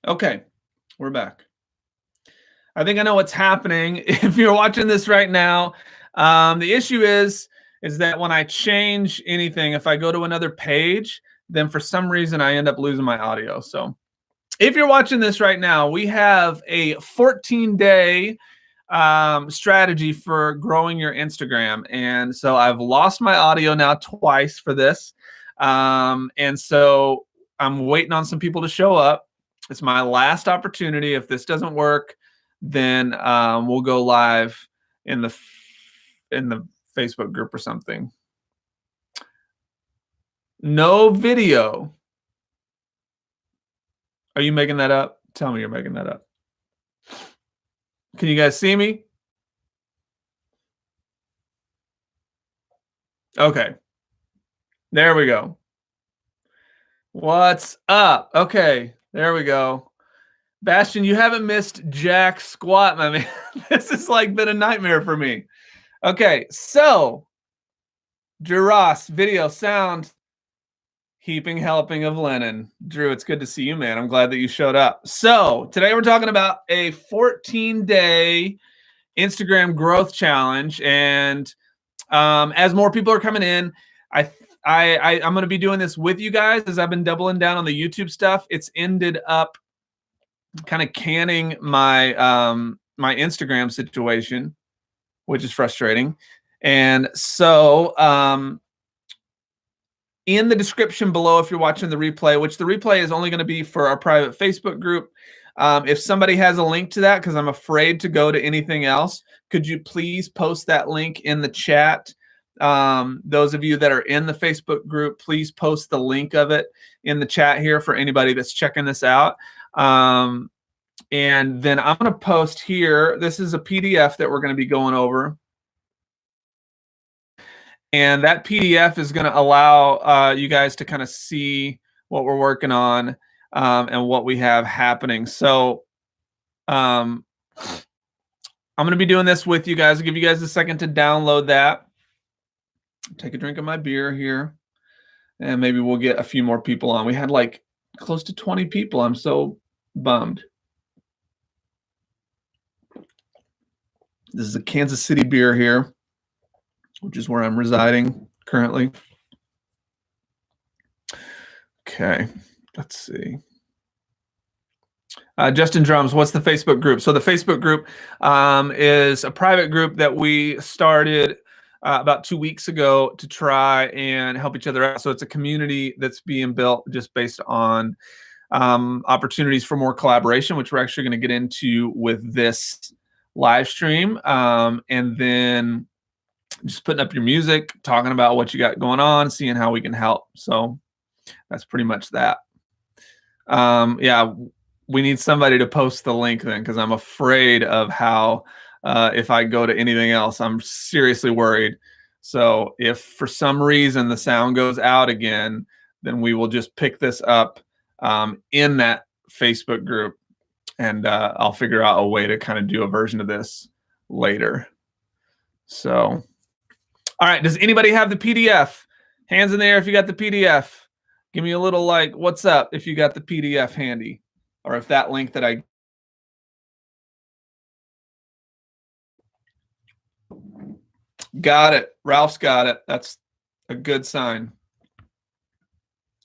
Okay, we're back. I think I know what's happening. If you're watching this right now, the issue is that when I change anything, if I go to another page, then for some reason I end up losing my audio. So if you're watching this right now, we have a 14-day strategy for growing your Instagram. And so I've lost my audio now twice for this. And so I'm waiting on some people to show up. It's my last opportunity. If this doesn't work, then we'll go live in the Facebook group or something. No video. Are you making that up? Tell me you're making that up. Can you guys see me? Okay. There we go. What's up? Okay, there we go. Bastion, you haven't missed jack squat, my man. This has like been a nightmare for me. Okay, so Drew Ross, video, sound, heaping helping of Lennon. Drew, it's good to see you, man. I'm glad that you showed up. So today we're talking about a 14-day Instagram growth challenge, and as more people are coming in, I'm going to be doing this with you guys as I've been doubling down on the YouTube stuff. It's ended up kind of canning my my Instagram situation, which is frustrating. And so in the description below, if you're watching the replay, which the replay is only going to be for our private Facebook group, if somebody has a link to that, because I'm afraid to go to anything else, could you please post that link in the chat? Those of you that are in the Facebook group, please post the link of it in the chat here for anybody that's checking this out. And then I'm going to post here. This is a PDF that we're going to be going over. And that PDF is going to allow you guys to kind of see what we're working on and what we have happening. So I'm going to be doing this with you guys. I'll give you guys a second to download that. Take a drink of my beer here, and maybe we'll get a few more people on. We had like close to 20 people. I'm so bummed. This is a Kansas City beer here, which is where I'm residing currently. Okay, let's see. Justin Drums, what's the Facebook group? So the Facebook group is a private group that we started about 2 weeks ago to try and help each other out. So it's a community that's being built just based on opportunities for more collaboration, which we're actually going to get into with this live stream. And then just putting up your music, talking about what you got going on, seeing how we can help. So that's pretty much that. Yeah, we need somebody to post the link then, because I'm afraid of how if I go to anything else, I'm seriously worried. So if for some reason the sound goes out again, then we will just pick this up in that Facebook group, and I'll figure out a way to kind of do a version of this later. So, all right, does anybody have the PDF? Hands in the air if you got the PDF. Give me a little like, what's up if you got the PDF handy, or if that link that I... Got it. Ralph's got it. That's a good sign.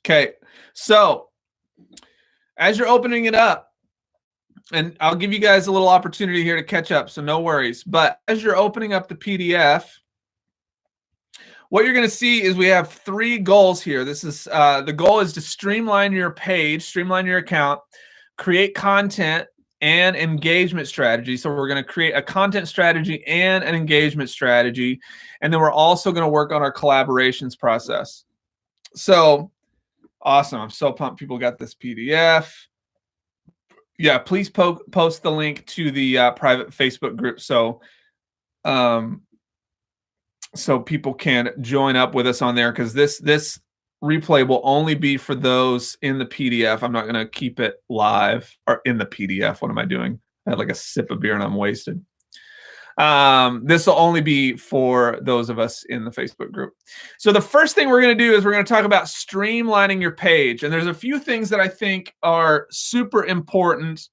Okay, so as you're opening it up, and I'll give you guys a little opportunity here to catch up, so no worries. But as you're opening up the PDF, what you're going to see is we have 3 goals here. This is the goal is to streamline your page, streamline your account, create content, and engagement strategy. So we're going to create a content strategy and an engagement strategy. And then we're also going to work on our collaborations process. So awesome. I'm so pumped people got this PDF. Yeah, please post the link to the private Facebook group so so people can join up with us on there, because this replay will only be for those in the PDF. I'm not going to keep it live or in the PDF. What am I doing? I had like a sip of beer and I'm wasted. This will only be for those of us in the Facebook group. So the first thing we're going to do is we're going to talk about streamlining your page. And there's a few things that I think are super important.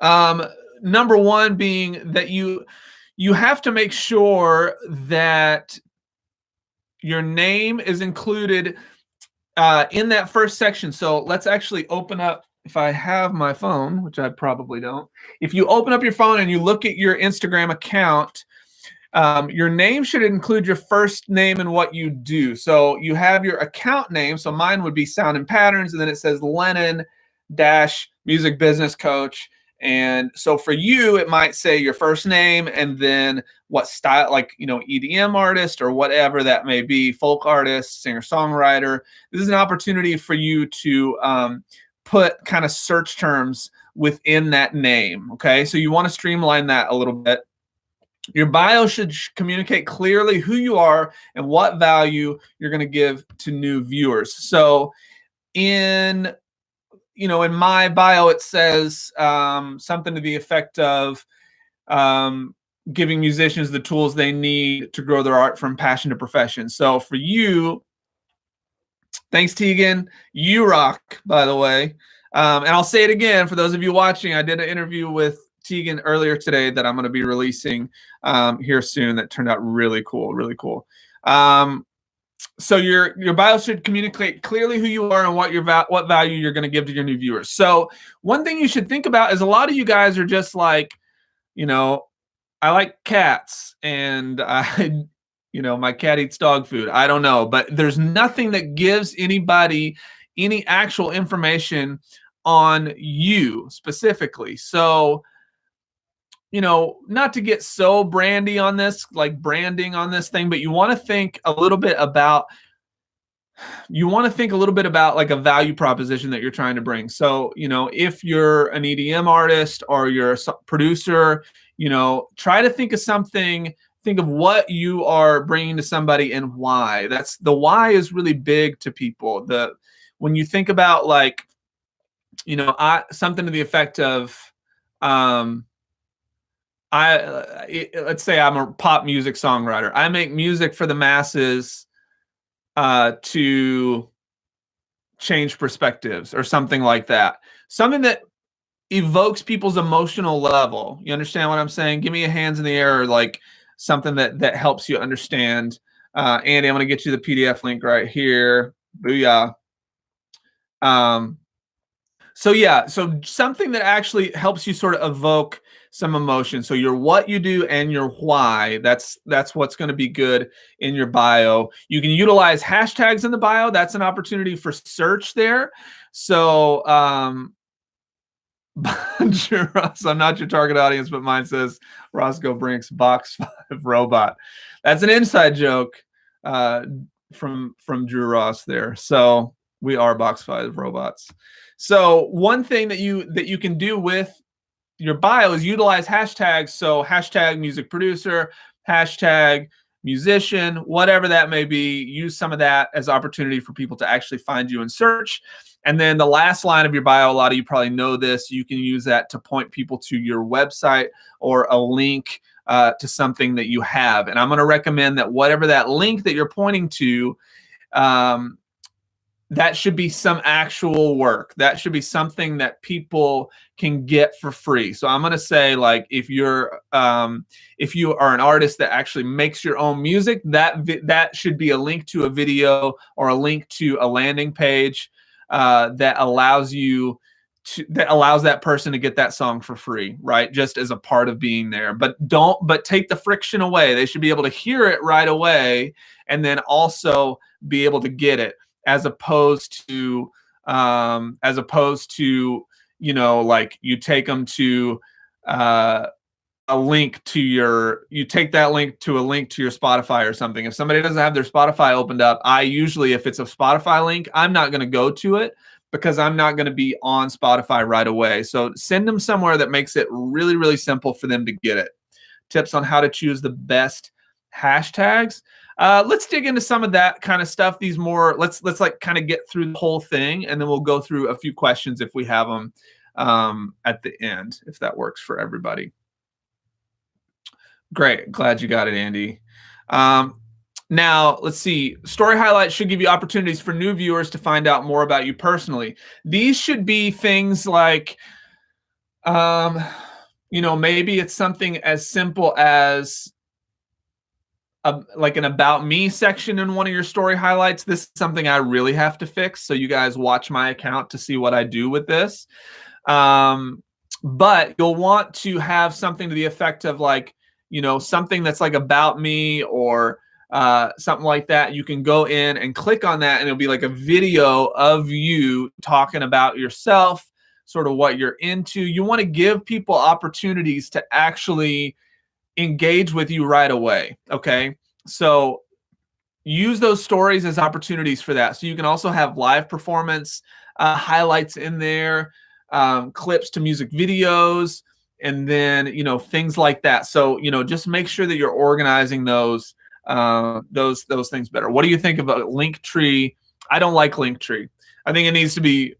Number one being that you have to make sure that your name is included in that first section. So let's actually open up, if I have my phone, which I probably don't. If you open up your phone and you look at your Instagram account, your name should include your first name and what you do. So you have your account name. So mine would be Sound and Patterns, and then it says Lennon Music Business Coach. And so for you, it might say your first name and then what style, like, EDM artist or whatever that may be, folk artist, singer-songwriter. This is an opportunity for you to put kind of search terms within that name. Okay, so you want to streamline that a little bit. Your bio should communicate clearly who you are and what value you're going to give to new viewers. So in my bio, it says something to the effect of giving musicians the tools they need to grow their art from passion to profession. So for you, thanks, Tegan. You rock, by the way. And I'll say it again for those of you watching. I did an interview with Tegan earlier today that I'm going to be releasing here soon. That turned out really cool, really cool. So your bio should communicate clearly who you are and what value you're going to give to your new viewers. So one thing you should think about is a lot of you guys are just like, I like cats and my cat eats dog food. I don't know, but there's nothing that gives anybody any actual information on you specifically. So, not to get so branding on this thing, but you want to think a little bit about like a value proposition that you're trying to bring. So, if you're an EDM artist or you're a producer, try to think of what you are bringing to somebody and why. The why is really big to people. When you think about like, something to the effect of, let's say I'm a pop music songwriter. I make music for the masses to change perspectives or something like that. Something that evokes people's emotional level. You understand what I'm saying? Give me a hands in the air, or like something that helps you understand. Andy, I'm going to get you the PDF link right here. Booyah. So something that actually helps you sort of evoke some emotion. So your what you do and your why, that's what's going to be good in your bio. You can utilize hashtags in the bio. That's an opportunity for search there. So Ross, I'm not your target audience, but mine says Roscoe Brinks Box 5 robot. That's an inside joke from Drew Ross there. So we are Box 5 robots. So one thing that you can do with your bio is utilize hashtags. So hashtag music producer, hashtag musician, whatever that may be. Use some of that as opportunity for people to actually find you in search. And then the last line of your bio, a lot of you probably know this, you can use that to point people to your website or a link to something that you have. And I'm going to recommend that whatever that link that you're pointing to, that should be some actual work. That should be something that people can get for free. So I'm going to say, like, if you are an artist that actually makes your own music, that should be a link to a video or a link to a landing page that allows that person to get that song for free, right? Just as a part of being there. But take the friction away. They should be able to hear it right away and then also be able to get it. As opposed to, like you take them to a link to you take that link to a link to your Spotify or something. If somebody doesn't have their Spotify opened up, if it's a Spotify link, I'm not going to go to it because I'm not going to be on Spotify right away. So send them somewhere that makes it really, really simple for them to get it. Tips on how to choose the best hashtags. Let's dig into some of that kind of stuff. Let's like kind of get through the whole thing, and then we'll go through a few questions if we have them at the end, if that works for everybody. Great. Glad you got it, Andy. Um, Now, let's see. Story highlights should give you opportunities for new viewers to find out more about you personally. These should be things like, um, maybe it's something as simple as like an about me section in one of your story highlights. This is something I really have to fix. So you guys watch my account to see what I do with this. But you'll want to have something to the effect of like, something that's like about me or something like that. You can go in and click on that and it'll be like a video of you talking about yourself, sort of what you're into. You want to give people opportunities to actually engage with you right away. Okay. So use those stories as opportunities for that. So you can also have live performance highlights in there, clips to music videos, and then, things like that. So, just make sure that you're organizing those things better. What do you think about Linktree? I don't like Linktree. I think it needs to be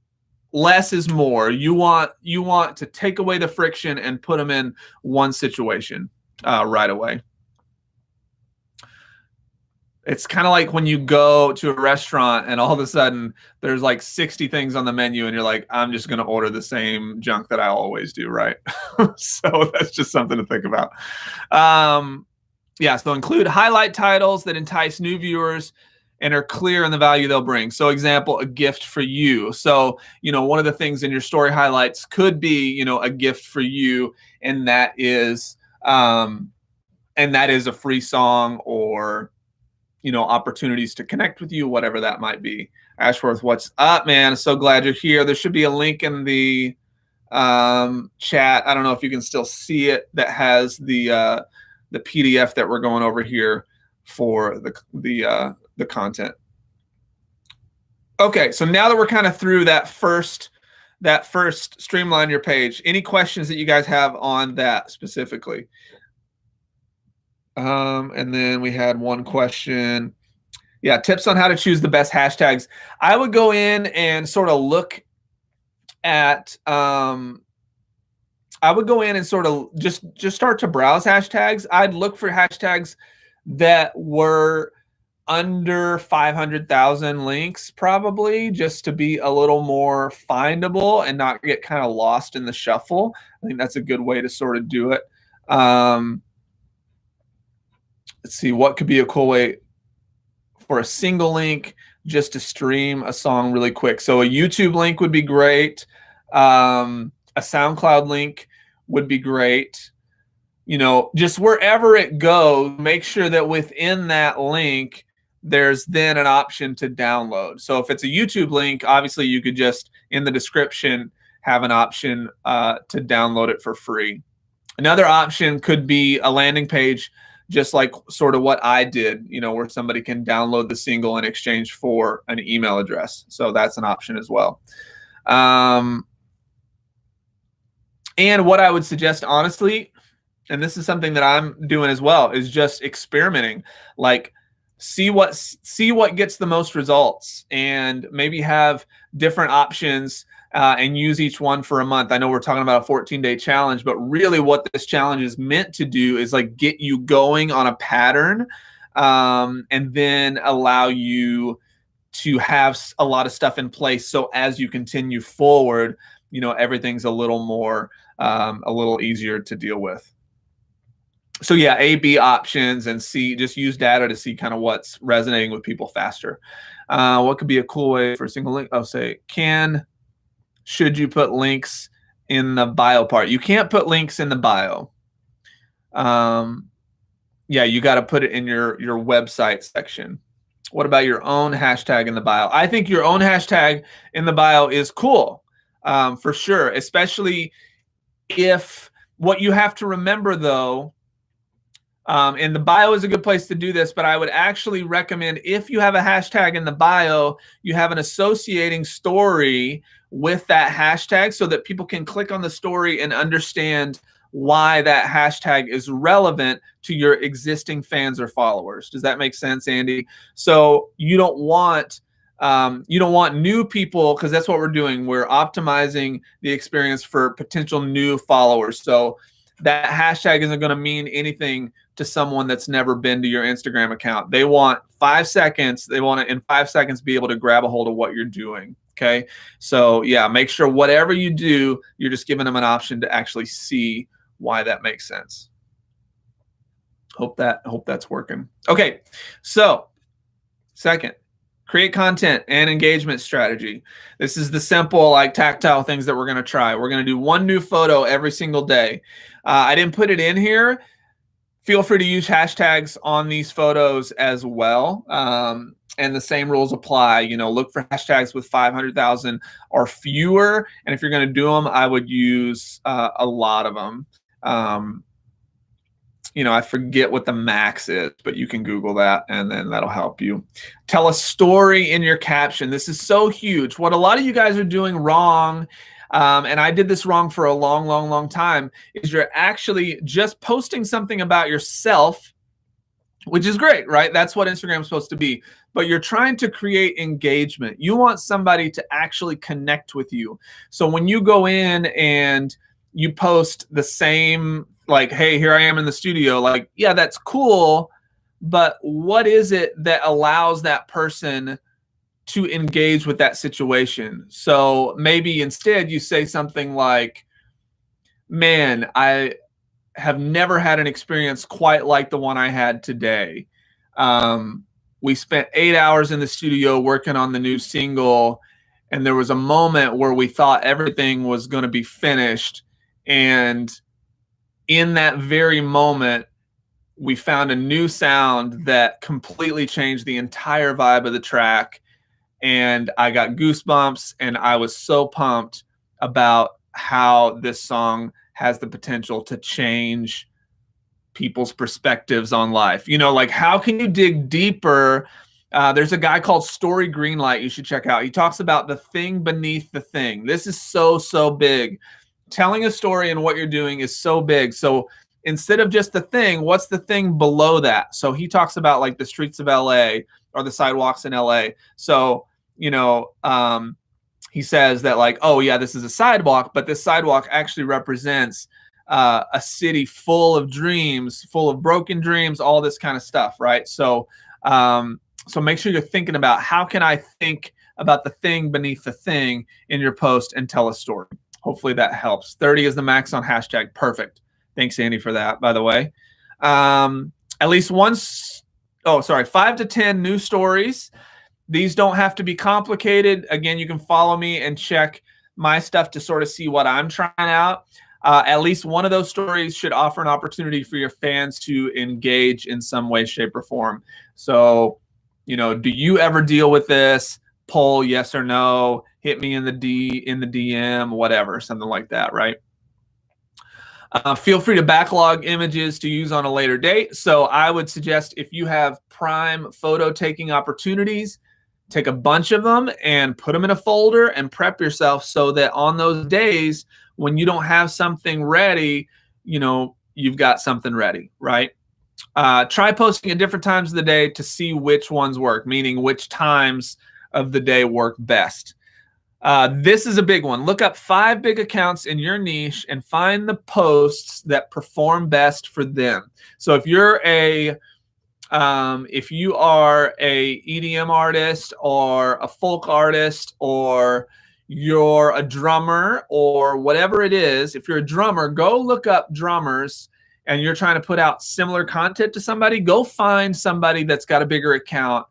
less is more. You want to take away the friction and put them in one situation right away. It's kind of like when you go to a restaurant and all of a sudden there's like 60 things on the menu and you're like, I'm just going to order the same junk that I always do, right? So that's just something to think about. Yeah, so include highlight titles that entice new viewers and are clear in the value they'll bring. So example, a gift for you. So, one of the things in your story highlights could be, a gift for you, and that is a free song or opportunities to connect with you, whatever that might be. Ashworth, what's up, man? So glad you're here. There should be a link in the chat. I don't know if you can still see it. That has the PDF that we're going over here for the content. Okay, so now that we're kind of through that first streamline your page, any questions that you guys have on that specifically? And then we had one question. Yeah, tips on how to choose the best hashtags. I would go in and sort of look at I would go in and sort of just start to browse hashtags. I'd look for hashtags that were under 500,000 links, probably, just to be a little more findable and not get kind of lost in the shuffle. I think that's a good way to sort of do it. Let's see, what could be a cool way for a single link just to stream a song really quick. So a YouTube link would be great. A SoundCloud link would be great. Just wherever it goes, make sure that within that link, there's then an option to download. So if it's a YouTube link, obviously you could just, in the description, have an option to download it for free. Another option could be a landing page, just like sort of what I did, where somebody can download the single in exchange for an email address. So that's an option as well. And what I would suggest, honestly, and this is something that I'm doing as well, is just experimenting. Like, see what gets the most results, and maybe have different options and use each one for a month. I know we're talking about a 14-day challenge, but really what this challenge is meant to do is like get you going on a pattern, and then allow you to have a lot of stuff in place. So as you continue forward, everything's a little more, a little easier to deal with. So yeah, A/B options, and just use data to see kind of what's resonating with people faster. What could be a cool way for a single link? Should you put links in the bio part? You can't put links in the bio. Yeah, you got to put it in your website section. What about your own hashtag in the bio? I think your own hashtag in the bio is cool, for sure, especially if what you have to remember, though, and the bio is a good place to do this, but I would actually recommend, if you have a hashtag in the bio, you have an associating story with that hashtag so that people can click on the story and understand why that hashtag is relevant to your existing fans or followers. Does that make sense, Andy? So you don't want new people, because that's what we're doing. We're optimizing the experience for potential new followers. So that hashtag isn't going to mean anything to someone that's never been to your Instagram account. They want 5 seconds. They want to, in 5 seconds, be able to grab a hold of what you're doing. Okay. So yeah, make sure whatever you do, you're just giving them an option to actually see why that makes sense. Hope that's working. Okay. So second, create content and engagement strategy. This is the simple, like tactile things that we're going to try. We're going to do one new photo every single day. I didn't put it in here. Feel free to use hashtags on these photos as well. And the same rules apply. You know, look for hashtags with 500,000 or fewer. And if you're going to do them, I would use a lot of them. You know, I forget what the max is, but you can Google that and then that'll help you. Tell a story in your caption. This is so huge. What a lot of you guys are doing wrong, and I did this wrong for a long time, is you're actually just posting something about yourself, which is great, right? That's what Instagram's supposed to be. But you're trying to create engagement. You want somebody to actually connect with you. So when you go in and you post the same, like, hey, here I am in the studio, like, yeah, that's cool, but what is it that allows that person to engage with that situation? So maybe instead you say something like, man, I have never had an experience quite like the one I had today. We spent 8 hours in the studio working on the new single, and there was a moment where we thought everything was going to be finished, and in that very moment, we found a new sound that completely changed the entire vibe of the track. And I got goosebumps, and I was so pumped about how this song has the potential to change people's perspectives on life. You know, like, how can you dig deeper? There's a guy called Story Greenlight you should check out. He talks about the thing beneath the thing. This is so big. Telling a story and what you're doing is so big. So instead of just the thing, what's the thing below that? So he talks about like the streets of LA or the sidewalks in LA. So, you know, he says that, like, oh yeah, this is a sidewalk, but this sidewalk actually represents a city full of dreams, full of broken dreams, all this kind of stuff, right? So, so make sure you're thinking about, how can I think about the thing beneath the thing in your post and tell a story? Hopefully that helps. 30 is the max on hashtag. Perfect. Thanks, Andy, for that, by the way. At least once, 5 to 10 new stories. These don't have to be complicated. Again, you can follow me and check my stuff to sort of see what I'm trying out. At least one of those stories should offer an opportunity for your fans to engage in some way, shape, or form. So, you know, do you ever deal with this? Poll yes or no, hit me in the DM, whatever, something like that, right? Feel free to backlog images to use on a later date. So I would suggest, if you have prime photo taking opportunities, take a bunch of them and put them in a folder and prep yourself so that on those days when you don't have something ready, you know, you've got something ready, right? Try posting at different times of the day to see which ones work, meaning which times of the day work best. This is a big one. Look up 5 big accounts in your niche and find the posts that perform best for them. So if you're if you are a EDM artist or a folk artist, or you're a drummer or whatever it is, if you're a drummer, go look up drummers and you're trying to put out similar content to somebody, go find somebody that's got a bigger account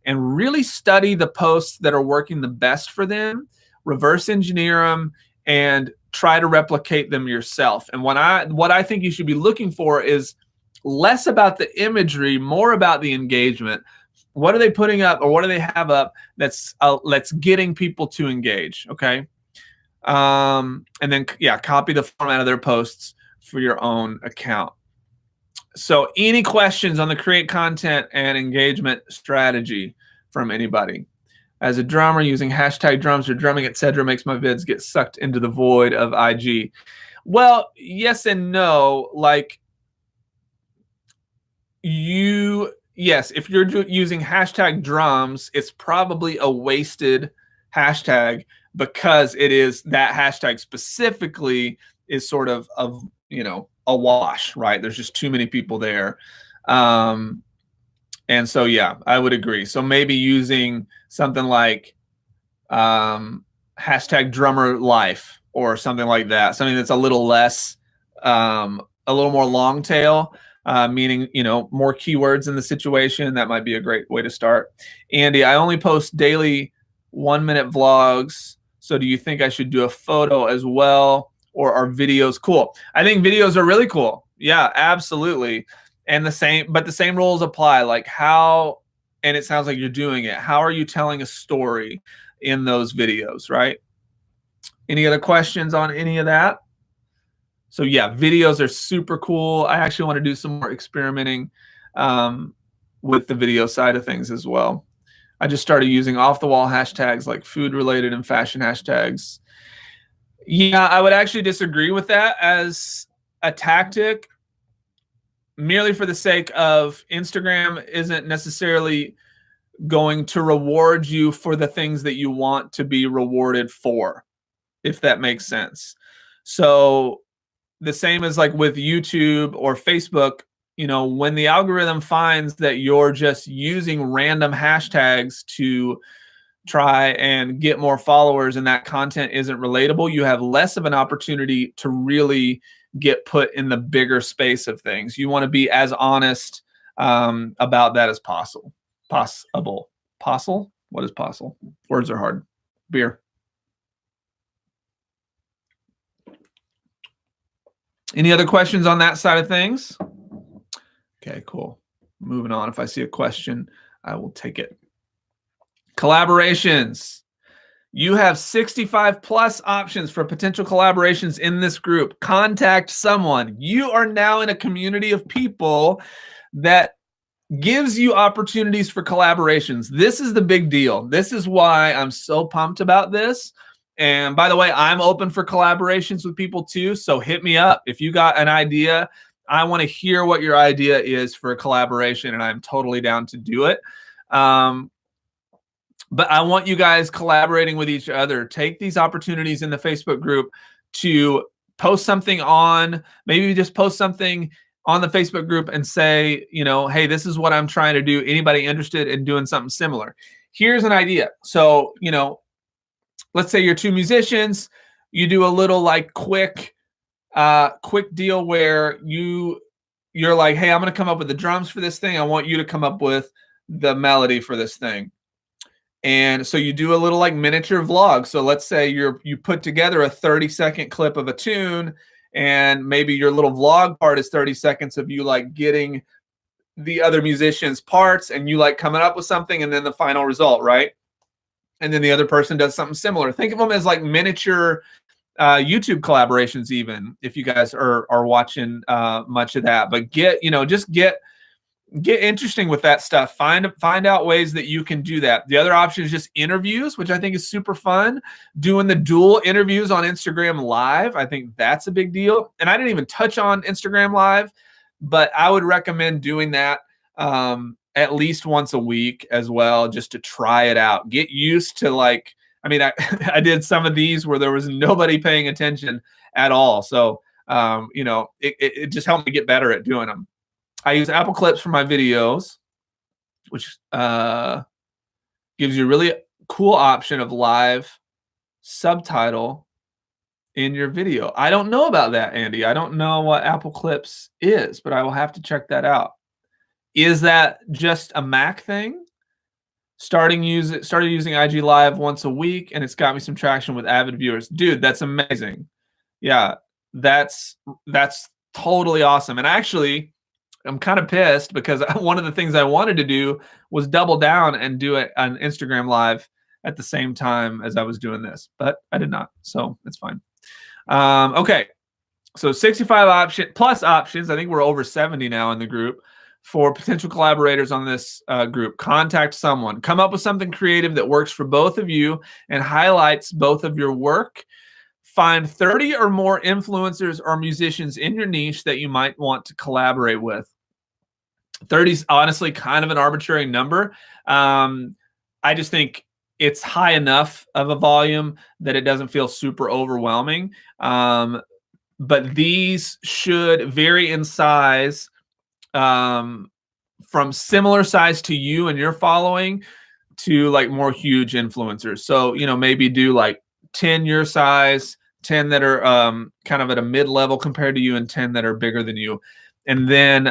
and really study the posts that are working the best for them, reverse engineer them, and try to replicate them yourself. And what I think you should be looking for is less about the imagery, more about the engagement. What are they putting up, or what do they have up that's getting people to engage? Okay, and then copy the format of their posts for your own account. So any questions on the create content and engagement strategy from anybody? As a drummer, using hashtag drums or drumming, etc., makes my vids get sucked into the void of IG. Well, yes and no. Like, yes, if you're using hashtag drums, it's probably a wasted hashtag, because it is, that hashtag specifically is sort of you know, awash, right? There's just too many people there. And so, yeah, I would agree. So maybe using something like hashtag drummer life or something like that, something that's a little less, a little more long tail, meaning, you know, more keywords in the situation. That might be a great way to start. Andy, I only post daily 1-minute vlogs. So do you think I should do a photo as well, or are videos cool? I think videos are really cool. Yeah, absolutely. And the same rules apply. Like how, and it sounds like you're doing it. How are you telling a story in those videos, right? Any other questions on any of that? So yeah, videos are super cool. I actually want to do some more experimenting with the video side of things as well. I just started using off the wall hashtags like food related and fashion hashtags. Yeah, I would actually disagree with that as a tactic, merely for the sake of Instagram isn't necessarily going to reward you for the things that you want to be rewarded for, if that makes sense. So the same as like with YouTube or Facebook, you know, when the algorithm finds that you're just using random hashtags to try and get more followers and that content isn't relatable, you have less of an opportunity to really get put in the bigger space of things. You want to be as honest about that as possible. Possible? What is possible? Words are hard. Beer. Any other questions on that side of things? Okay, cool. Moving on. If I see a question, I will take it. Collaborations. You have 65 plus options for potential collaborations in this group. Contact someone. You are now in a community of people that gives you opportunities for collaborations. This is the big deal. This is why I'm so pumped about this. And by the way, I'm open for collaborations with people too. So hit me up. If you got an idea, I want to hear what your idea is for a collaboration, and I'm totally down to do it. But I want you guys collaborating with each other. Take these opportunities in the Facebook group to post something on, maybe just post something on the Facebook group and say, you know, hey, this is what I'm trying to do. Anybody interested in doing something similar? Here's an idea. So, you know, let's say you're two musicians, you do a little like quick deal where you're like, hey, I'm going to come up with the drums for this thing. I want you to come up with the melody for this thing. And so you do a little like miniature vlog. So let's say you put together a 30-second clip of a tune, and maybe your little vlog part is 30 seconds of you like getting the other musicians' parts and you like coming up with something, and then the final result, right? And then the other person does something similar. Think of them as like miniature YouTube collaborations, even if you guys are watching much of that. But get interesting with that stuff. Find out ways that you can do that. The other option is just interviews, which I think is super fun. Doing the dual interviews on Instagram Live, I think that's a big deal. And I didn't even touch on Instagram Live, but I would recommend doing that at least once a week as well, just to try it out. Get used to like, I mean, I did some of these where there was nobody paying attention at all. So, you know, it just helped me get better at doing them. I use Apple Clips for my videos, which gives you a really cool option of live subtitle in your video. I don't know about that, Andy. I don't know what Apple Clips is, but I will have to check that out. Is that just a Mac thing? Started using IG Live once a week, and it's got me some traction with avid viewers. Dude, that's amazing. Yeah, that's totally awesome. And actually, I'm kind of pissed because one of the things I wanted to do was double down and do it on Instagram Live at the same time as I was doing this, but I did not, so it's fine. Okay, so 65 plus options. I think we're over 70 now in the group for potential collaborators on this group. Contact someone. Come up with something creative that works for both of you and highlights both of your work. Find 30 or more influencers or musicians in your niche that you might want to collaborate with. 30 is honestly kind of an arbitrary number. I just think it's high enough of a volume that it doesn't feel super overwhelming. but these should vary in size from similar size to you and your following to like more huge influencers. So, maybe do like 10 your size, 10 that are kind of at a mid level compared to you, and 10 that are bigger than you. And then,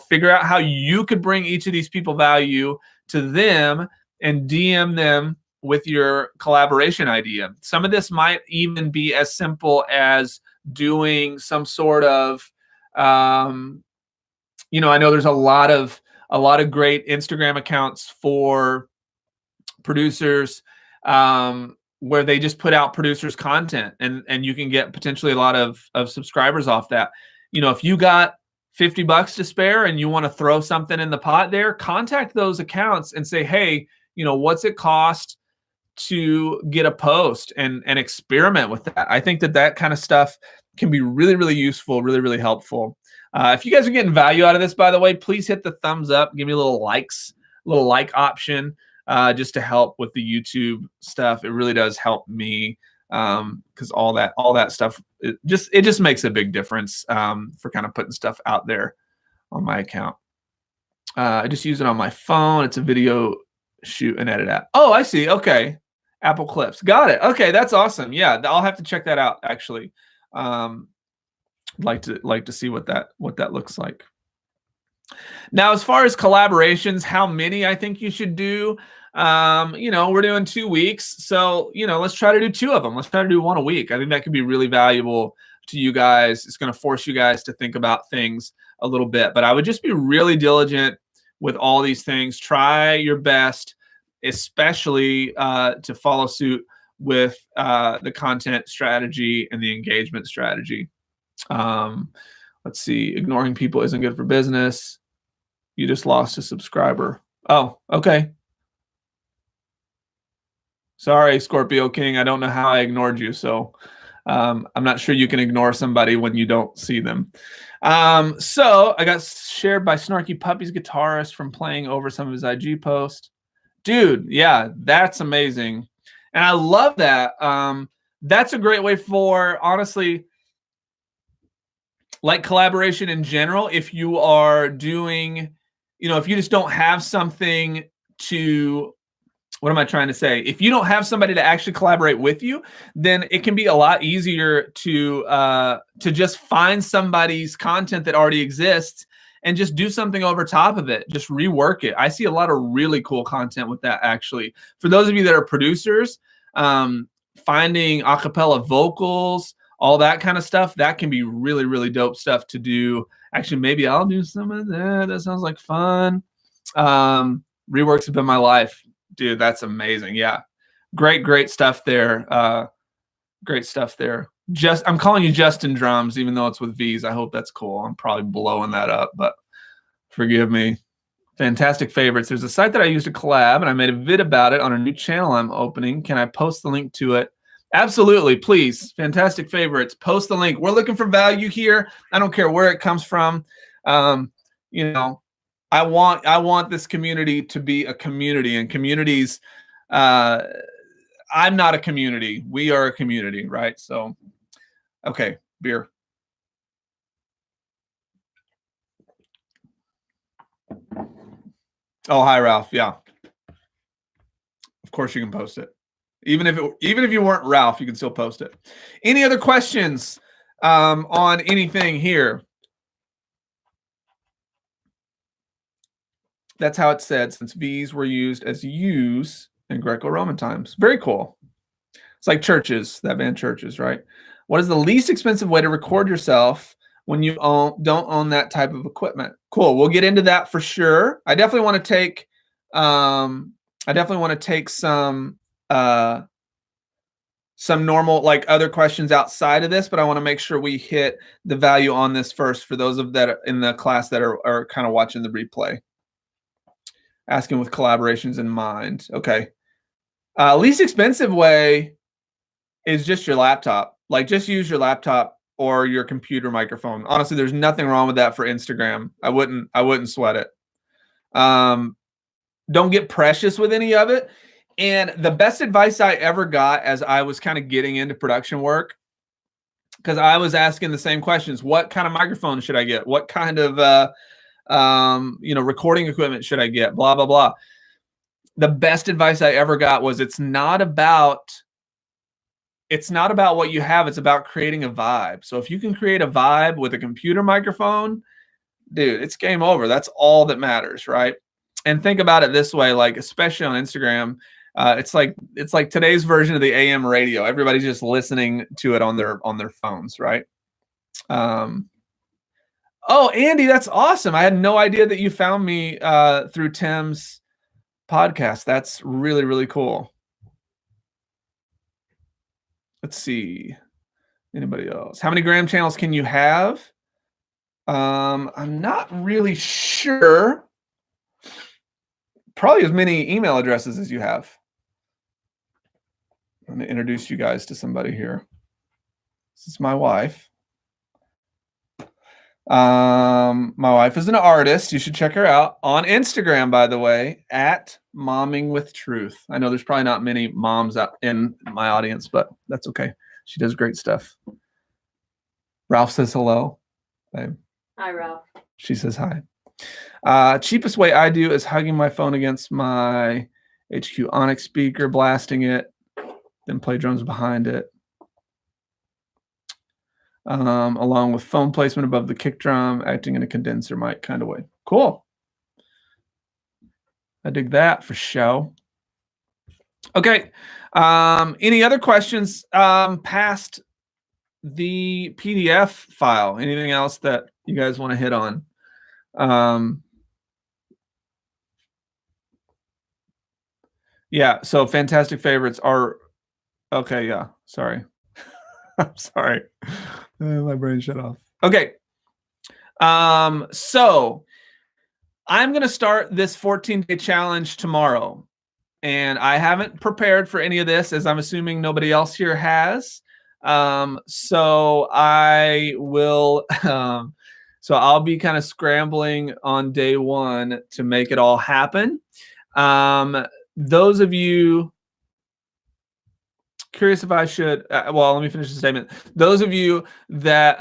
figure out how you could bring each of these people value to them and DM them with your collaboration idea. Some of this might even be as simple as doing some sort of, I know there's a lot of great Instagram accounts for producers, where they just put out producers content, and you can get potentially a lot of subscribers off that. If you got $50 to spare and you want to throw something in the pot there, contact those accounts and say, hey, what's it cost to get a post, and experiment with that. I think that kind of stuff can be really, really useful, really, really helpful. If you guys are getting value out of this, by the way, please hit the thumbs up, give me a little like option, just to help with the YouTube stuff. It really does help me, because all that stuff, it just makes a big difference for kind of putting stuff out there on my account. I just use it on my phone. It's a video shoot and edit app. Oh, I see. Okay. Apple Clips. Got it. Okay, that's awesome. Yeah, I'll have to check that out actually. Like to see what that looks like. Now, as far as collaborations, how many I think you should do, we're doing 2 weeks. So, let's try to do 2 of them. Let's try to do 1 a week. I think that could be really valuable to you guys. It's going to force you guys to think about things a little bit, but I would just be really diligent with all these things. Try your best, especially to follow suit with the content strategy and the engagement strategy. Let's see. Ignoring people isn't good for business. You just lost a subscriber. Oh, okay. Sorry, Scorpio King. I don't know how I ignored you. So I'm not sure you can ignore somebody when you don't see them. So I got shared by Snarky Puppy's guitarist from playing over some of his IG posts. Dude, yeah, that's amazing. And I love that. That's a great way for, honestly, like collaboration in general. If you are doing, if you just don't have something to, what am I trying to say? If you don't have somebody to actually collaborate with you, then it can be a lot easier to just find somebody's content that already exists and just do something over top of it. Just rework it. I see a lot of really cool content with that, actually. For those of you that are producers, finding a cappella vocals, all that kind of stuff, that can be really, really dope stuff to do. Actually, maybe I'll do some of that. That sounds like fun. Reworks have been my life. Dude, that's amazing. Yeah. Great stuff there. Great stuff there. I'm calling you Justin Drums, even though it's with V's. I hope that's cool. I'm probably blowing that up, but forgive me. Fantastic favorites. There's a site that I used to collab, and I made a vid about it on a new channel I'm opening. Can I post the link to it? Absolutely, please. Fantastic favorites. Post the link. We're looking for value here. I don't care where it comes from. I want this community to be a community, and communities. I'm not a community. We are a community, right? So, okay, beer. Oh, hi, Ralph. Yeah, of course you can post it. Even if you weren't Ralph, you can still post it. Any other questions on anything here? That's how it's said, since V's were used as use in Greco-Roman times. Very cool. It's like churches, that band Churches, right? What is the least expensive way to record yourself when you don't own that type of equipment? Cool. We'll get into that for sure. I definitely want to take some normal, like, other questions outside of this, but I want to make sure we hit the value on this first for those of that are in the class that are kind of watching the replay. Asking with collaborations in mind. Okay. Least expensive way is just your laptop. Like, just use your laptop or your computer microphone. Honestly, there's nothing wrong with that for Instagram. I wouldn't sweat it. Don't get precious with any of it. And the best advice I ever got as I was kind of getting into production work because I was asking the same questions. What kind of microphone should I get? What kind of recording equipment should I get? Blah blah blah. The best advice I ever got was it's not about what you have, it's about creating a vibe. So if you can create a vibe with a computer microphone, dude, it's game over. That's all that matters, right? And think about it this way, like especially on Instagram, it's like today's version of the AM radio. Everybody's just listening to it on their phones, right? Oh, Andy, that's awesome. I had no idea that you found me through Tim's podcast. That's really, really cool. Let's see. Anybody else? How many Graham channels can you have? I'm not really sure. Probably as many email addresses as you have. I'm going to introduce you guys to somebody here. This is my wife. My wife is an artist. You should check her out on Instagram, by the way, at Momming with Truth. I know there's probably not many moms out in my audience, but that's okay. She does great stuff. Ralph says hello. Babe. Hi, Ralph. She says hi. Cheapest way I do is hugging my phone against my HQ Onyx speaker, blasting it, then play drums behind it. Along with phone placement above the kick drum, acting in a condenser mic kind of way. Cool. I dig that for show. Okay. Any other questions past the PDF file? Anything else that you guys want to hit on? Yeah, so fantastic favorites are okay. Yeah, sorry. I'm sorry. My brain shut off. Okay. So I'm going to start this 14-day challenge tomorrow. And I haven't prepared for any of this, as I'm assuming nobody else here has. So I will, so I'll be kind of scrambling on day one to make it all happen. Those of you curious if I should, well, let me finish the statement. Those of you that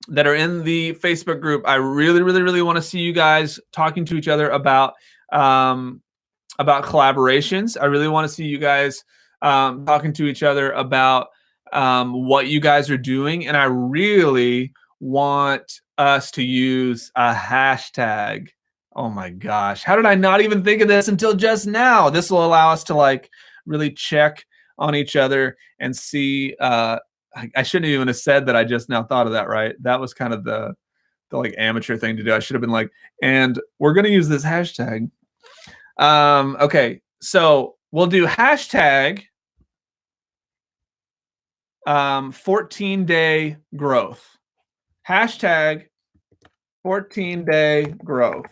that are in the Facebook group, I really, really, really want to see you guys talking to each other about collaborations. I really want to see you guys talking to each other about what you guys are doing, and I really want us to use a hashtag. Oh my gosh, how did I not even think of this until just now? This will allow us to like really check on each other and see. I shouldn't even have said that. I just now thought of that, right? That was kind of the like amateur thing to do. I should have been like, and we're going to use this hashtag. Okay, so we'll do hashtag 14-day growth. Hashtag 14-day growth.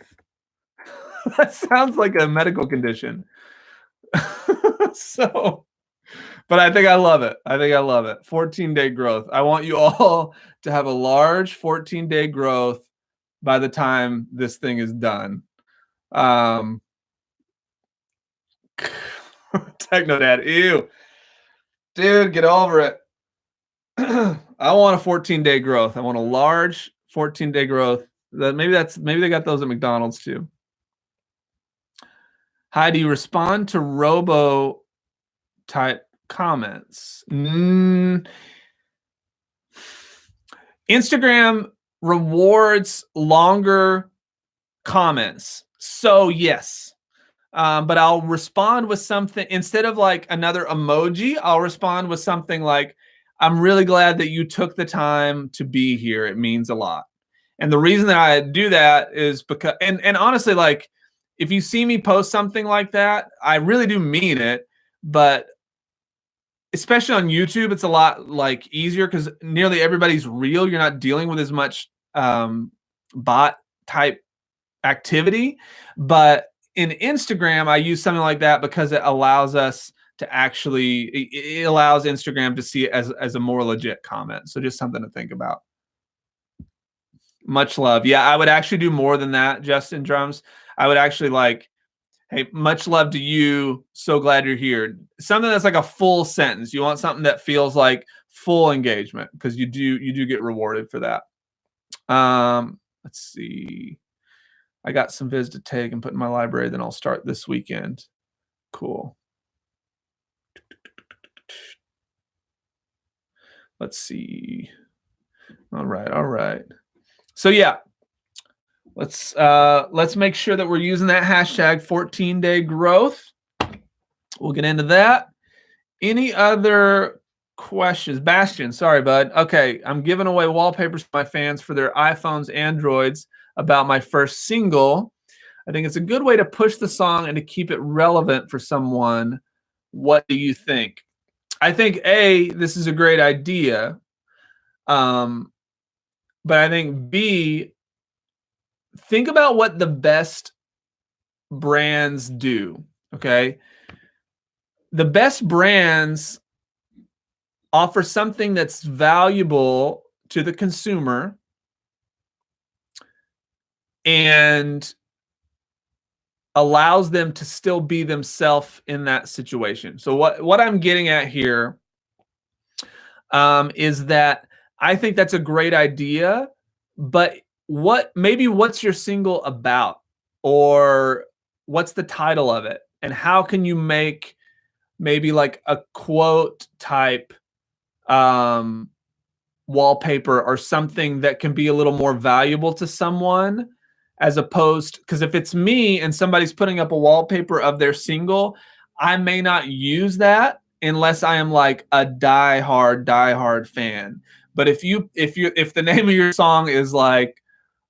That sounds like a medical condition. So, but I think I love it. I think I love it. 14-day growth. I want you all to have a large 14-day growth by the time this thing is done. Techno Dad, ew. Dude, get over it. I want a 14-day growth. I want a large 14-day growth. Maybe they got those at McDonald's too. Hi, do you respond to robo type comments? Instagram rewards longer comments. So yes. But I'll respond with something instead of like another emoji. I'll respond with something like, I'm really glad that you took the time to be here. It means a lot. And the reason that I do that is because, and honestly, like if you see me post something like that, I really do mean it. But especially on YouTube, it's a lot like easier because nearly everybody's real. You're not dealing with as much bot type activity. But in Instagram, I use something like that because it allows us to actually, it allows Instagram to see it as a more legit comment. So just something to think about. Much love. Yeah, I would actually do more than that, Justin Drums. I would actually like Hey, much love to you. So glad you're here. Something that's like a full sentence. You want something that feels like full engagement because you do get rewarded for that. Let's see. I got some vids to take and put in my library. Then I'll start this weekend. Cool. Let's see. All right. So yeah, let's make sure that we're using that hashtag 14-day growth. We'll get into that. Any other questions? Bastian, sorry, bud. Okay, I'm giving away wallpapers to my fans for their iPhones, Androids about my first single. I think it's a good way to push the song and to keep it relevant for someone. What do you think? I think A, this is a great idea. But I think B, think about what the best brands do, okay? The best brands offer something that's valuable to the consumer and allows them to still be themselves in that situation. So what I'm getting at here is that I think that's a great idea, but what's your single about, or what's the title of it, and how can you make maybe like a quote type wallpaper or something that can be a little more valuable to someone, as opposed, because if it's me and somebody's putting up a wallpaper of their single, I may not use that unless I am like a diehard fan. But if the name of your song is like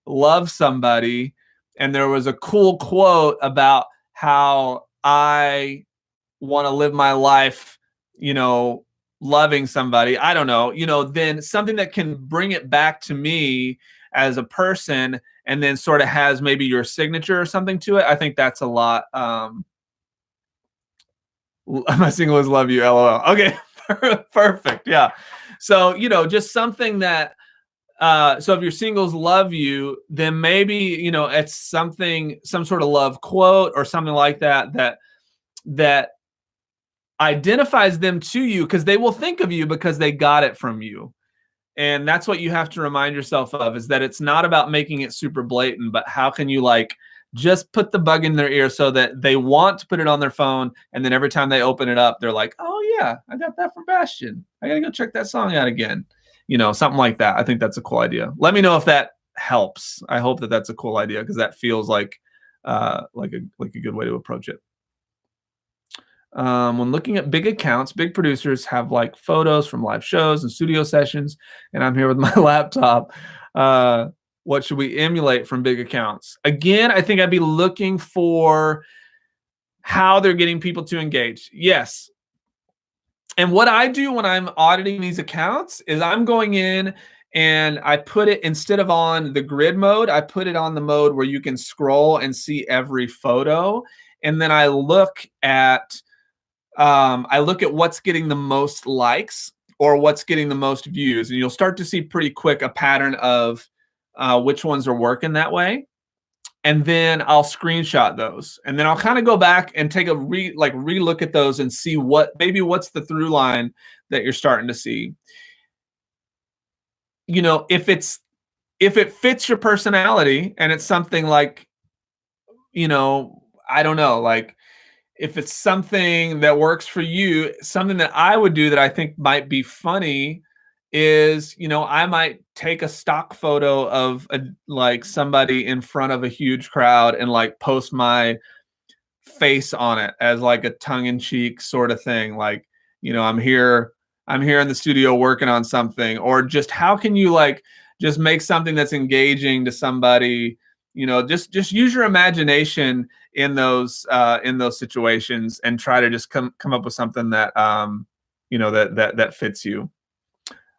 Love Somebody and there was a cool quote about how I want to live my life, loving somebody, I don't know, then something that can bring it back to me as a person and then sort of has maybe your signature or something to it. I think that's a lot. My single is Love You, LOL. Okay, perfect. Yeah. So, just something that, so if your singles Love You, then maybe, it's some sort of love quote or something like that identifies them to you, because they will think of you because they got it from you. And that's what you have to remind yourself of, is that it's not about making it super blatant, but how can you like just put the bug in their ear so that they want to put it on their phone, and then every time they open it up, they're like, oh yeah, I got that from Bastian. I gotta go check that song out again. Something like that. I think that's a cool idea. Let me know if that helps. I hope that that's a cool idea, because that feels like a good way to approach it. When looking at big accounts, big producers have like photos from live shows and studio sessions, and I'm here with my laptop. What should we emulate from big accounts? Again, I think I'd be looking for how they're getting people to engage. Yes. And what I do when I'm auditing these accounts is I'm going in and I put it, instead of on the grid mode, I put it on the mode where you can scroll and see every photo. And then I look at what's getting the most likes or what's getting the most views, and you'll start to see pretty quick a pattern of which ones are working that way. And then I'll screenshot those, and then I'll kind of go back and take a re-look at those and see what's the through line that you're starting to see. If it fits your personality and it's something like, I don't know, like, if it's something that works for you, something that I would do that I think might be funny is, I might take a stock photo of like somebody in front of a huge crowd and like post my face on it as like a tongue-in-cheek sort of thing. Like, I'm here in the studio working on something, or just how can you like just make something that's engaging to somebody, just use your imagination in those situations and try to just come up with something that that fits you.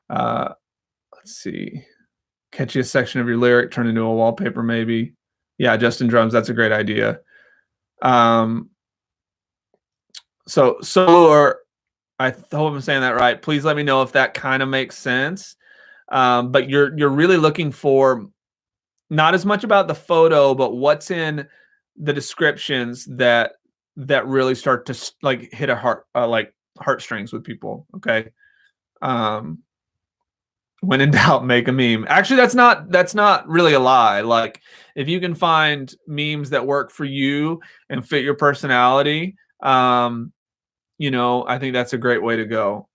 Let's see. Catchy a section of your lyric, turn into a wallpaper, maybe. Yeah, Justin Drums, that's a great idea. So or I hope I'm saying that right. Please let me know if that kind of makes sense. But you're really looking for not as much about the photo, but what's in the descriptions that really start to like hit a heart, like heartstrings with people. Okay. When in doubt, make a meme. Actually, that's not really a lie. Like, if you can find memes that work for you and fit your personality, you know, I think that's a great way to go.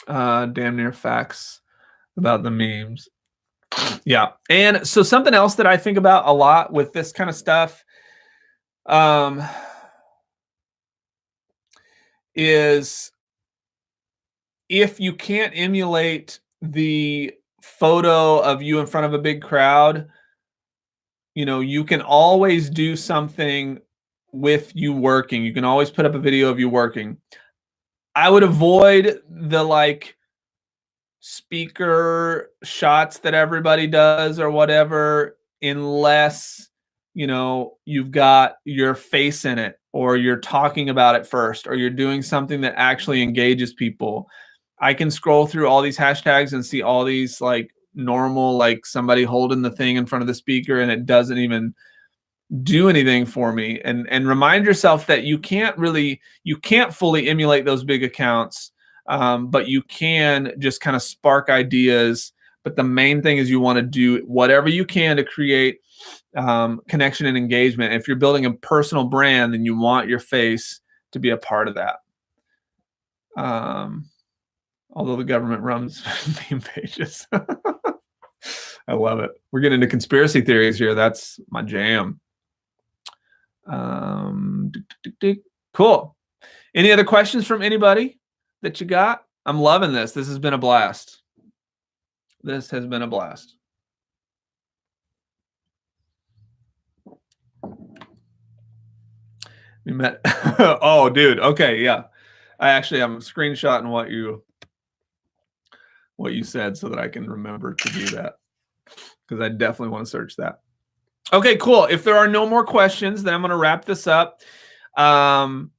Damn near facts about the memes. Yeah. And so something else that I think about a lot with this kind of stuff, is if you can't emulate the photo of you in front of a big crowd, you know, you can always do something with you working. You can always put up a video of you working. I would avoid the like speaker shots that everybody does or whatever, unless, you know, you've got your face in it, or you're talking about it first, or you're doing something that actually engages people. I can scroll through all these hashtags and see all these like normal, like somebody holding the thing in front of the speaker, and it doesn't even do anything for me. And remind yourself that you can't fully emulate those big accounts, but you can just kind of spark ideas. But the main thing is you want to do whatever you can to create connection and engagement. If you're building a personal brand, then you want your face to be a part of that. Although the government runs meme pages. I love it. We're getting into conspiracy theories here. That's my jam. Cool. Any other questions from anybody that you got? I'm loving this. This has been a blast. This has been a blast. We met. Oh, dude. Okay. Yeah. I'm screenshotting what you said so that I can remember to do that, because I definitely want to search that. Okay, cool. If there are no more questions, then I'm going to wrap this up. The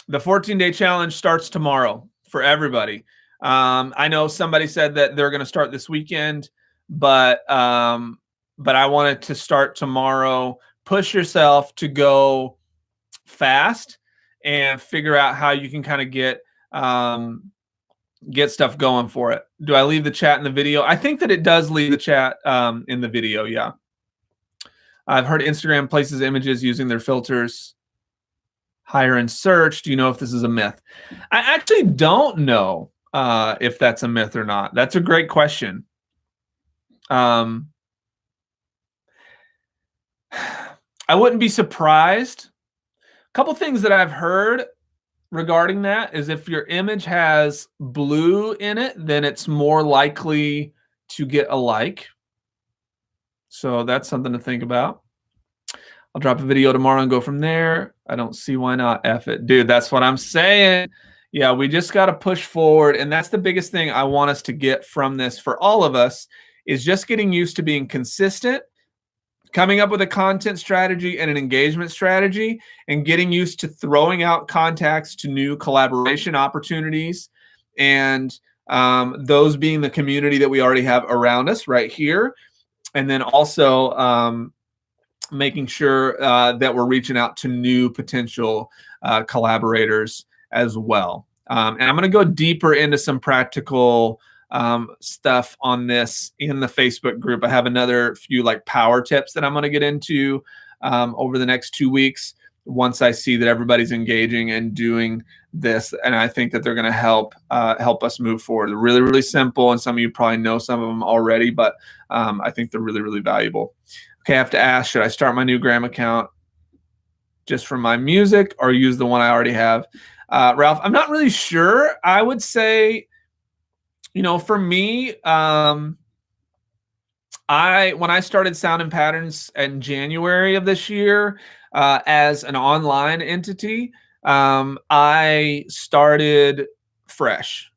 14-day challenge starts tomorrow for everybody. I know somebody said that they're going to start this weekend, but I wanted to start tomorrow. Push yourself to go fast and figure out how you can kind of get stuff going for it. Do I leave the chat in the video? I think that it does leave the chat in the video. Yeah. I've heard Instagram places images using their filters higher in search. Do you know if this is a myth? I actually don't know if that's a myth or not. That's a great question. I wouldn't be surprised. A couple things that I've heard regarding that is if your image has blue in it, then it's more likely to get a like. So that's something to think about. I'll drop a video tomorrow and go from there. I don't see why not. F it. Dude, that's what I'm saying. Yeah, we just got to push forward. And that's the biggest thing I want us to get from this for all of us, is just getting used to being consistent, coming up with a content strategy and an engagement strategy, and getting used to throwing out contacts to new collaboration opportunities. And those being the community that we already have around us right here. And then also making sure that we're reaching out to new potential collaborators as well. And I'm going to go deeper into some practical stuff on this in the Facebook group. I have another few like power tips that I'm going to get into over the next 2 weeks, once I see that everybody's engaging and doing this. And I think that they're going to help us move forward. They're really, really simple. And some of you probably know some of them already, but I think they're really, really valuable. Okay, I have to ask, should I start my new Gram account just for my music or use the one I already have? Ralph, I'm not really sure. I would say, you know, for me, when I started Sound and Patterns in January of this year as an online entity, I started fresh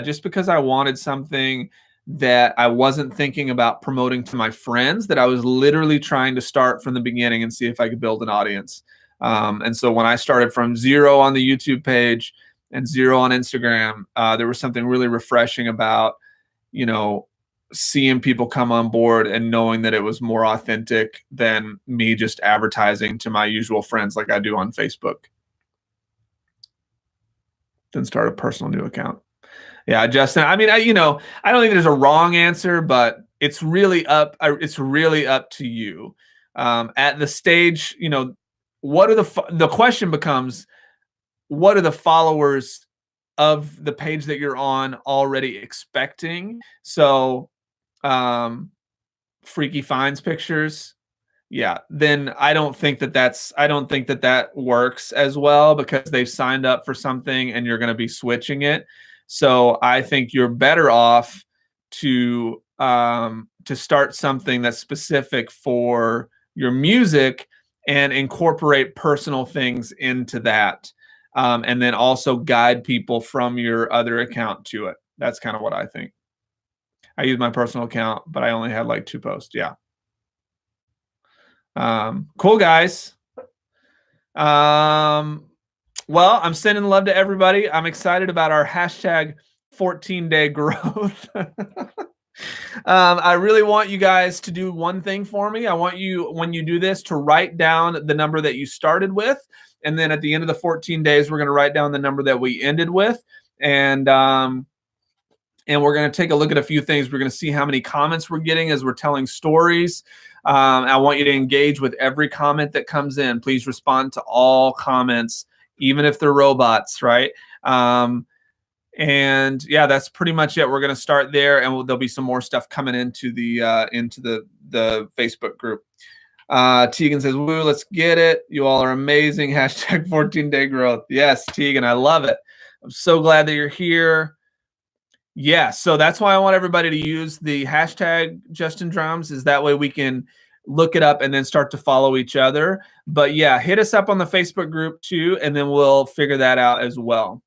just because I wanted something that I wasn't thinking about promoting to my friends, that I was literally trying to start from the beginning and see if I could build an audience. And so when I started from 0 on the YouTube page and 0 on Instagram, there was something really refreshing about, you know, seeing people come on board and knowing that it was more authentic than me just advertising to my usual friends like I do on Facebook. Then start a personal new account. Yeah, Justin. I mean, I don't think there's a wrong answer, but it's really up to you. At the stage, what are the question becomes, what are the followers of the page that you're on already expecting? So, Freaky Finds pictures. Yeah, then I don't think that works as well because they've signed up for something and you're going to be switching it. So I think you're better off to start something that's specific for your music and incorporate personal things into that, and then also guide people from your other account to it. That's kind of what I think. I use my personal account, but I only had like 2 posts. Yeah. Cool, guys. Well, I'm sending love to everybody. I'm excited about our hashtag 14-day growth. I really want you guys to do one thing for me. I want you, when you do this, to write down the number that you started with. And then at the end of the 14 days, we're going to write down the number that we ended with. And we're going to take a look at a few things. We're going to see how many comments we're getting as we're telling stories. I want you to engage with every comment that comes in. Please respond to all comments, even if they're robots, right? And yeah, that's pretty much it. We're going to start there, and there'll be some more stuff coming into the Facebook group. Tegan says, "Woo, let's get it. You all are amazing." Hashtag 14-day growth. Yes, Tegan, I love it. I'm so glad that you're here. Yeah, so that's why I want everybody to use the hashtag Justin Drums, is that way we can look it up and then start to follow each other. But yeah, hit us up on the Facebook group too, and then we'll figure that out as well.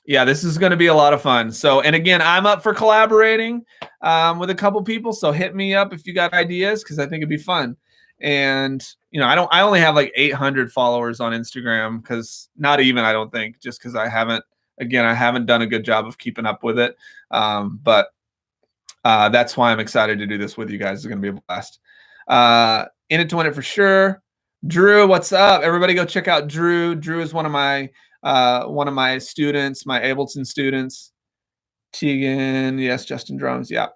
Yeah, this is going to be a lot of fun. So, and again, I'm up for collaborating with a couple people. So hit me up if you got ideas, because I think it'd be fun. And I only have like 800 followers on Instagram, because not even, I don't think, just because I haven't done a good job of keeping up with it. But that's why I'm excited to do this with you guys. It's going to be a blast. In it to win it for sure. Drew, what's up? Everybody go check out Drew. Drew is one of my students, my Ableton students. Tegan, yes, Justin Drums. Yeah.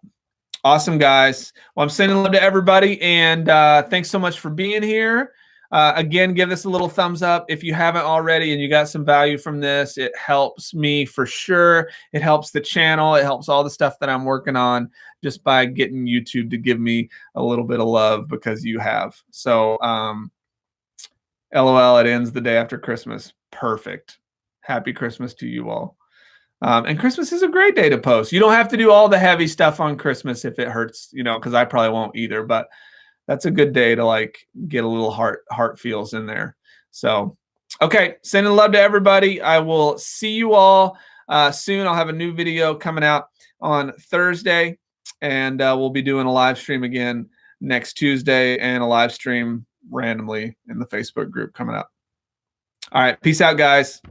Awesome, guys. Well, I'm sending love to everybody, and thanks so much for being here. Again, give this a little thumbs up if you haven't already and you got some value from this. It helps me for sure. It helps the channel. It helps all the stuff that I'm working on, just by getting YouTube to give me a little bit of love, because you have. So, LOL, it ends the day after Christmas. Perfect. Happy Christmas to you all. And Christmas is a great day to post. You don't have to do all the heavy stuff on Christmas if it hurts, because I probably won't either, but that's a good day to like get a little heart feels in there. So, okay, sending love to everybody. I will see you all soon. I'll have a new video coming out on Thursday, and we'll be doing a live stream again next Tuesday, and a live stream randomly in the Facebook group coming up. All right, peace out, guys.